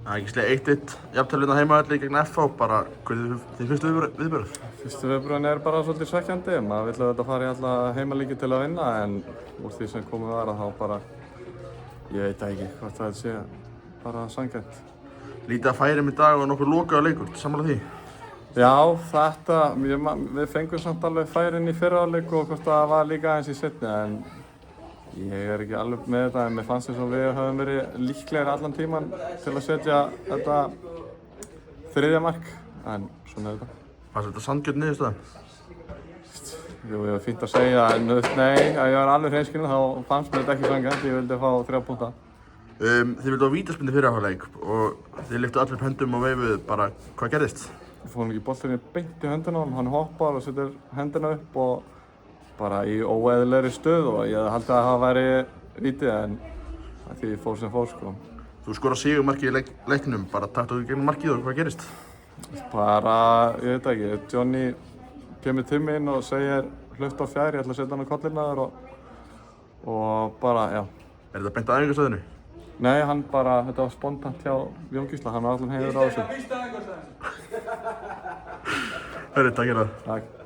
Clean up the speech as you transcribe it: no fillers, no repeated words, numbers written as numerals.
Það er ekki slega 1-1 jafnteflina heimavelli gegn FH, bara hvernig þið fyrstu viðbrögð? Fyrstu viðbrögðin bara svolítið svekkjandi. Maður vill auðvitað fara í alla heimaleiki til að vinna en úr því sem komið var þá bara, ég veit ekki hvort það sé bara sanngjarnt. Lítið að færum í dag og nokkuð lokaður leikur, sammála því? Já, við fengum samt alveg færin í fyrra hálfleik og hvort það var líka aðeins í seinni en ég er ekki alveg með þetta en mér fannst þess að við höfum verið líklegir allan tíman til að setja þetta þriðja mark, en svona er þetta. Fannst þetta sanngjörn niðurstaðan? Jú, ég var fínt að segja en nei, að ég var alveg hreinskilinn þá fannst mér þetta ekki sanngjarnt, ég vildi fá 3 punkta. Þið vildu á vítaspyrnu fyrri hálfleik og þið lyftu allir upp höndum og veifuðu, bara hvað gerðist? Við fórum ekki boltinni beint í höndina á honum, hann hoppar og setur hendina upp og bara í óeðlilegri stöð og ég held að það væri vítið en því fór sem fór sko. Þú skorar sigurmarkið í leiknum, bara taktu þú gegnum markið og hvað gerist? Bara, ég veit ekki, Johnny kemur til mín og segir hlaupt á fjær, ég ætla að setja hann á kollina og bara, já. Er þetta beint að æfingastöðinu? Nei, þetta var spontant hjá Jón Gísla, hann var allan heiður á þessu. Hörru, takk fyrir það. Takk.